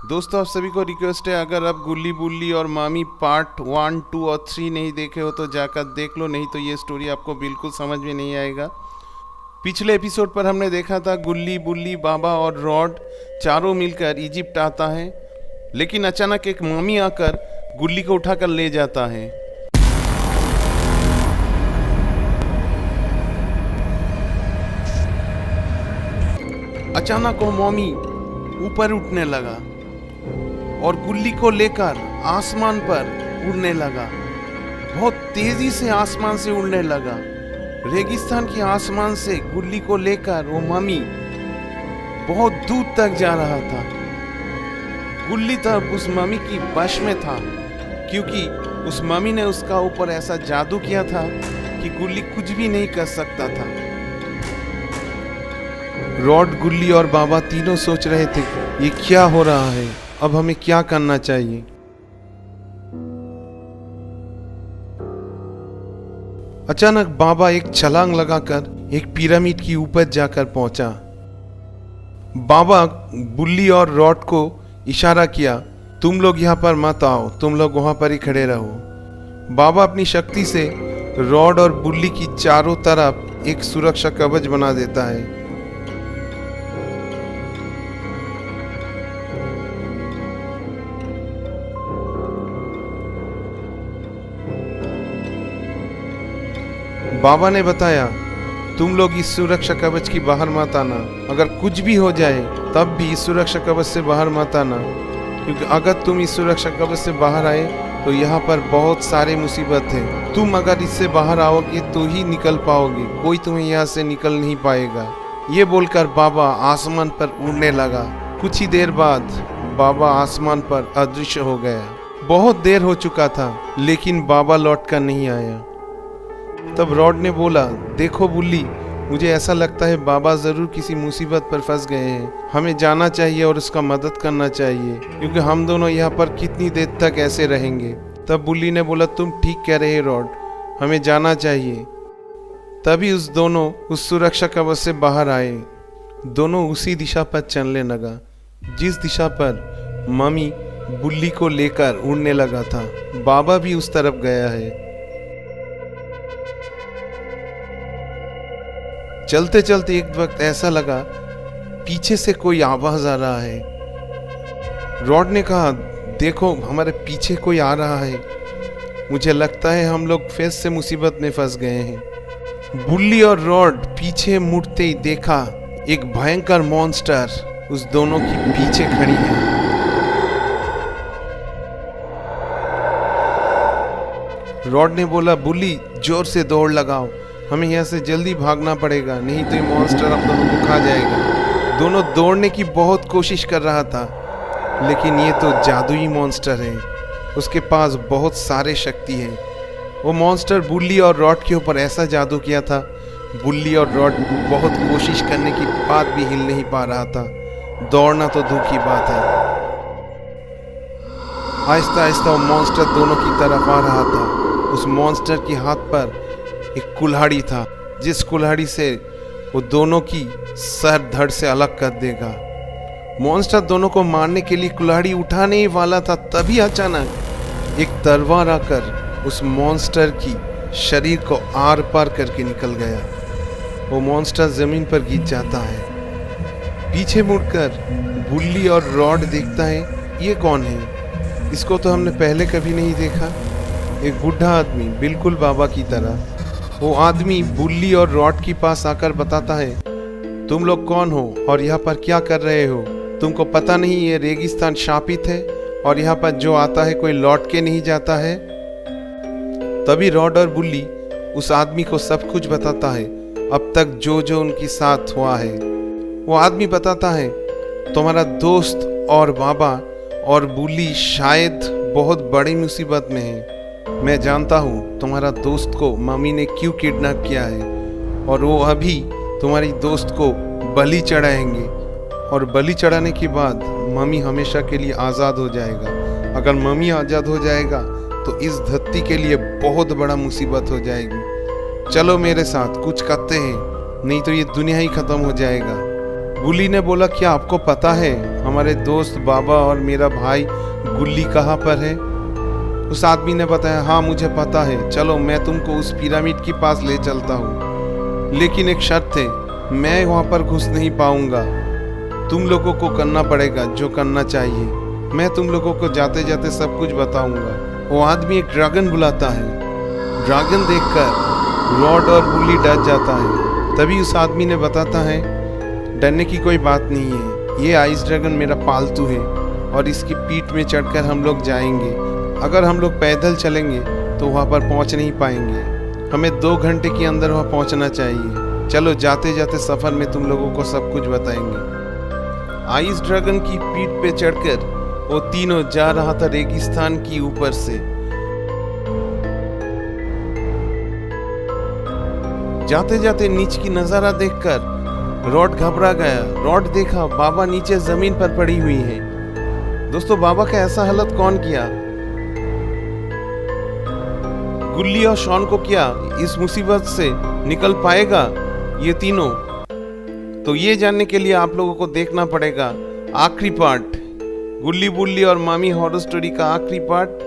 दोस्तों, आप सभी को रिक्वेस्ट है, अगर आप गुल्ली बुल्ली और मामी पार्ट 1, 2 और 3 नहीं देखे हो तो जाकर देख लो, नहीं तो ये स्टोरी आपको बिल्कुल समझ में नहीं आएगा। पिछले एपिसोड पर हमने देखा था गुल्ली बुल्ली, बाबा और रॉड चारों मिलकर इजिप्ट आता है, लेकिन अचानक एक मामी आकर गुल्ली को उठाकर ले जाता है। अचानक वो मम्मी ऊपर उठने लगा और गुल्ली को लेकर आसमान पर उड़ने लगा। बहुत तेजी से आसमान से उड़ने लगा। रेगिस्तान के आसमान से गुल्ली को लेकर वो मम्मी बहुत दूर तक जा रहा था। गुल्ली तब उस मम्मी की वश में था, क्योंकि उस मम्मी ने उसका ऊपर ऐसा जादू किया था कि गुल्ली कुछ भी नहीं कर सकता था। रॉड, गुल्ली और बाबा तीनों सोच रहे थे, ये क्या हो रहा है, अब हमें क्या करना चाहिए। अचानक बाबा एक छलांग लगाकर एक पिरामिड की ऊपर जाकर पहुंचा। बाबा गुल्ली और रॉड को इशारा किया, तुम लोग यहाँ पर मत आओ, तुम लोग वहां पर ही खड़े रहो। बाबा अपनी शक्ति से रॉड और गुल्ली की चारों तरफ एक सुरक्षा कवच बना देता है। बाबा ने बताया, तुम लोग इस सुरक्षा कवच की बाहर मत आना। अगर कुछ भी हो जाए तब भी इस सुरक्षा कवच से बाहर मत आना, क्योंकि अगर तुम इस सुरक्षा कवच से बाहर आए तो यहाँ पर बहुत सारे मुसीबत हैं। तुम अगर इससे बाहर आओगे तो ही निकल पाओगे, कोई तुम्हें यहाँ से निकल नहीं पाएगा। ये बोलकर बाबा आसमान पर उड़ने लगा। कुछ ही देर बाद बाबा आसमान पर अदृश्य हो गया। बहुत देर हो चुका था, लेकिन बाबा लौट कर नहीं आया। तब रॉड ने बोला, देखो बुल्ली, मुझे ऐसा लगता है बाबा जरूर किसी मुसीबत पर फंस गए हैं। हमें जाना चाहिए और उसका मदद करना चाहिए, क्योंकि हम दोनों यहाँ पर कितनी देर तक ऐसे रहेंगे। तब बुल्ली ने बोला, तुम ठीक कह रहे रॉड, हमें जाना चाहिए। तभी उस दोनों उस सुरक्षा कवच से बाहर आए। दोनों उसी दिशा पर चलने लगा जिस दिशा पर मम्मी बुल्ली को लेकर उड़ने लगा था। बाबा भी उस तरफ गया है। चलते चलते एक वक्त ऐसा लगा पीछे से कोई आवाज आ रहा है। रॉड ने कहा, देखो हमारे पीछे कोई आ रहा है, मुझे लगता है हम लोग फिर से मुसीबत में फंस गए हैं। बुल्ली और रॉड पीछे मुड़ते ही देखा एक भयंकर मॉन्स्टर उस दोनों की पीछे खड़ी है। रॉड ने बोला, बुल्ली जोर से दौड़ लगाओ, हमें यहाँ से जल्दी भागना पड़ेगा, नहीं तो ये मॉन्स्टर हम दोनों को खा जाएगा। दोनों दौड़ने की बहुत कोशिश कर रहा था, लेकिन ये तो जादुई मॉन्स्टर है, उसके पास बहुत सारे शक्ति है। वो मॉन्स्टर बुल्ली और रॉड के ऊपर ऐसा जादू किया था, बुल्ली और रॉड बहुत कोशिश करने के बाद भी हिल नहीं पा रहा था। दौड़ना तो दूर की बात है। आहिस्ता आहिस्ता वो मॉन्स्टर दोनों की तरफ आ रहा था। उस मॉन्स्टर के हाथ पर एक कुल्हाड़ी था, जिस कुल्हाड़ी से वो दोनों की सर धड़ से अलग कर देगा। मॉन्स्टर दोनों को मारने के लिए कुल्हाड़ी उठाने ही वाला था, तभी अचानक एक तलवार आकर उस मॉन्स्टर की शरीर को आर पार करके निकल गया। वो मॉन्स्टर जमीन पर गिर जाता है। पीछे मुड़कर बुल्ली और रॉड देखता है, ये कौन है? इसको तो हमने पहले कभी नहीं देखा। एक बूढ़ा आदमी, बिल्कुल बाबा की तरह। वो आदमी बुल्ली और रॉड के पास आकर बताता है, तुम लोग कौन हो और यहाँ पर क्या कर रहे हो? तुमको पता नहीं ये रेगिस्तान शापित है और यहाँ पर जो आता है कोई लौट के नहीं जाता है। तभी रॉड और बुल्ली उस आदमी को सब कुछ बताता है, अब तक जो जो उनके साथ हुआ है। वो आदमी बताता है, तुम्हारा दोस्त और बाबा और बुल्ली शायद बहुत बड़ी मुसीबत में है। मैं जानता हूँ तुम्हारा दोस्त को मम्मी ने क्यों किडनैप किया है, और वो अभी तुम्हारी दोस्त को बलि चढ़ाएंगे, और बलि चढ़ाने के बाद मम्मी हमेशा के लिए आज़ाद हो जाएगा। अगर मम्मी आज़ाद हो जाएगा तो इस धरती के लिए बहुत बड़ा मुसीबत हो जाएगी। चलो मेरे साथ कुछ करते हैं, नहीं तो ये दुनिया ही ख़त्म हो जाएगा। गुल्ली ने बोला, क्या आपको पता है हमारे दोस्त बाबा और मेरा भाई गुल्ली कहाँ पर है? उस आदमी ने बताया, हाँ मुझे पता है, चलो मैं तुमको उस पिरामिड के पास ले चलता हूँ, लेकिन एक शर्त है, मैं वहाँ पर घुस नहीं पाऊंगा, तुम लोगों को करना पड़ेगा जो करना चाहिए, मैं तुम लोगों को जाते जाते सब कुछ बताऊंगा। वो आदमी एक ड्रैगन बुलाता है। ड्रैगन देखकर रॉड और गुल्ली डर जाता है। तभी उस आदमी ने बताता है, डरने की कोई बात नहीं है, ये आइस ड्रैगन मेरा पालतू है और इसकी पीठ में चढ़कर हम लोग जाएंगे। अगर हम लोग पैदल चलेंगे तो वहाँ पर पहुँच नहीं पाएंगे, हमें 2 घंटे के अंदर वहाँ पहुँचना चाहिए। चलो जाते जाते सफ़र में तुम लोगों को सब कुछ बताएंगे। आइस ड्रैगन की पीठ पे चढ़कर वो तीनों जा रहा था रेगिस्तान की ऊपर से। जाते जाते नीचे की नजारा देखकर रॉड घबरा गया। रॉड देखा बाबा नीचे जमीन पर पड़ी हुई है। दोस्तों, बाबा का ऐसा हालत कौन किया? गुल्ली और शॉन को क्या इस मुसीबत से निकल पाएगा ये तीनों? तो ये जानने के लिए आप लोगों को देखना पड़ेगा आखिरी पार्ट, गुल्ली बुल्ली और मामी हॉरर स्टोरी का आखिरी पार्ट